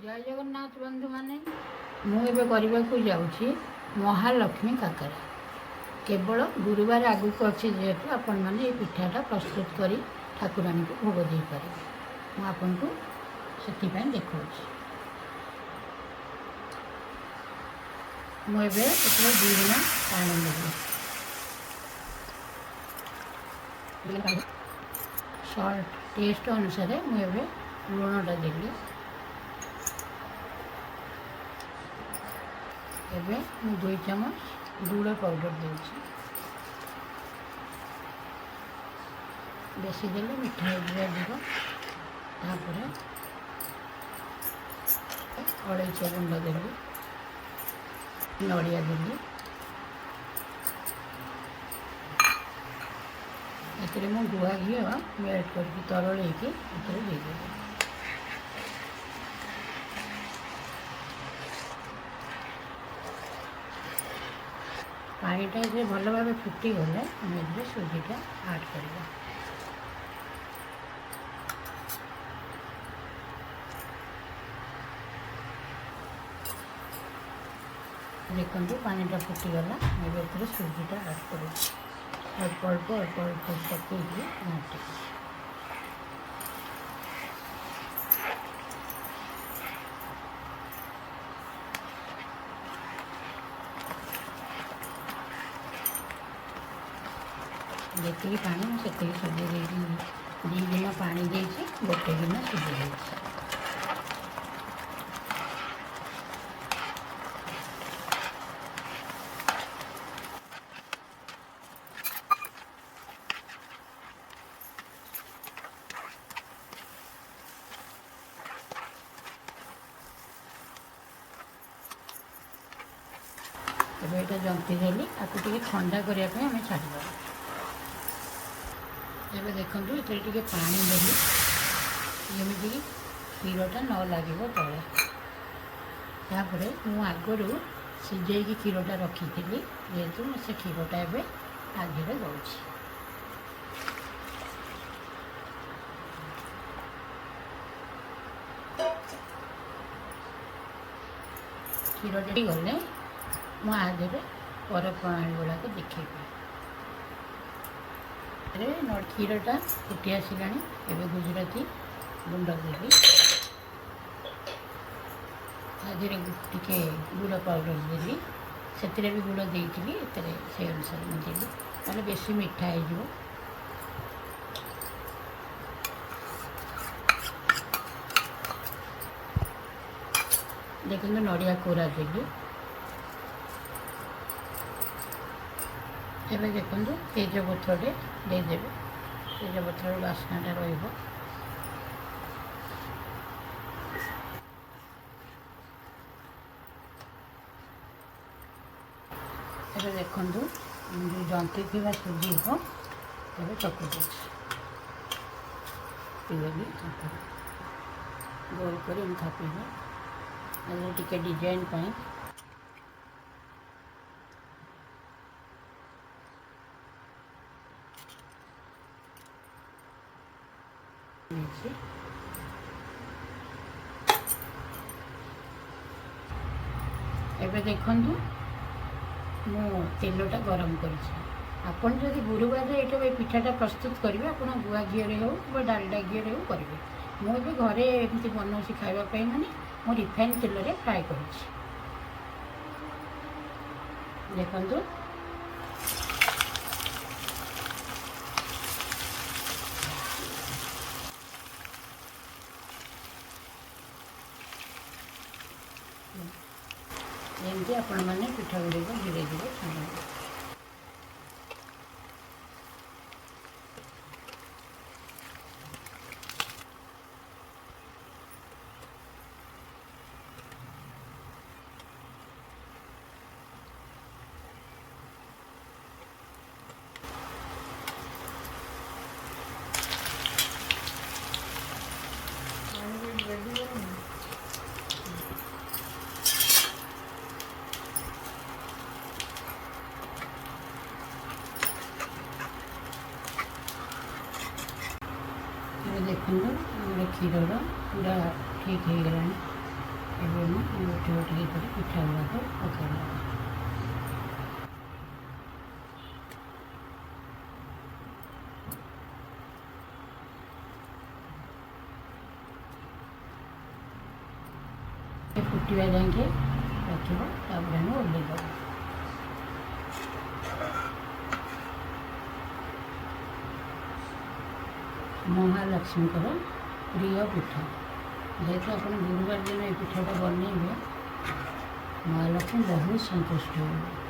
जय जगन्नाथ बंधु मैंने मुझे जाऊँगी महालक्ष्मी काकरा केवल गुरुवार आगक अच्छे जेहेतु आपण मैंने ये पिठाटा प्रस्तुत कर ठाकुराणी को भोग दे पारे मुझे से देखा मुझे दुई दिन पानी देवी सल्ट टेस्ट अनुसार मुझे लुणटा देली एवं मु 2 चम्मच गुड़ पाउडर दूसरी बेसी देले मिठा हो तापर अलैच गुंड देली नड़िया देली ए मु गुआ घी मेल्ट करके तरल देदेली पानीटा से भल भाव फुटी गले आम सुजीटा आड करवा देखो पानीटा फुटीगला मुझे सुजीटा आड कर अल्प अल्प अल्प अल्प पकई घाटे जी पानी से सुजी दी गिना पानी दे गोटे गिना सुजी दे जंती देली आपको ठंडा करने आम छाड़ीद एवं देखो ये पानी देली जमीक क्षीरटा न लगे तले तापर मु आगु सीझे क्षीरटा रखी थी जेहेतु से क्षीरटा एवं आगे दौर क्षीरटा गले मु आगे पर प्रणाली गुड़ाक देखी क्षीरटा फुटी आसला एवं गुजराती गुंड देवी आगे टे गुड़ पाउडर देली से भी गुड़ देती से अनुसार मुझे ना बेसी मिठा हो देखो नड़िया कोरा देली एवं देखो तेजपत्र देदे तेजपत्र बास्नाटा रही देखो जो जंती थी सुजी हो चकु पीबी गोल कर थापीबे टे डिजाइन पाई एवं देखु मु तेलटा गरम करपन जदि गुरुवार ये पिठाटा प्रस्तुत करेंगे आप गुआ घी हो डालडा घी हो करेंगे मुझे घरे एमती बनाऊँगी खावाई माने मु रिफाइन तेल में फ्राए कर देखु एमती आपण मैंने पिठा गुड़ी को धीरे धीरे छाड़ेंगे देखो क्षीर पूरा ठीक हो गला ଏବେ ମୁଁ ଗୋଟିଏ ଗୋଟିଏ କରି ପିଠା ଗୁଡ଼ାକ ପକାଇବା। ଫୁଟିବା ଯାଏଁକେ ରଖିବ, ତାପରେ ଆମେ ଓହ୍ଲେଇଦେବା। ମହାଲକ୍ଷ୍ମୀଙ୍କର ପ୍ରିୟ ପିଠା, ଯେହେତୁ ଆପଣ ଗୁରୁବାର ଦିନ ଏ ପିଠାଟା ବନେଇବେ, ମହାଲକ୍ଷ୍ମୀ ବହୁତ ସନ୍ତୁଷ୍ଟ ହେବେ।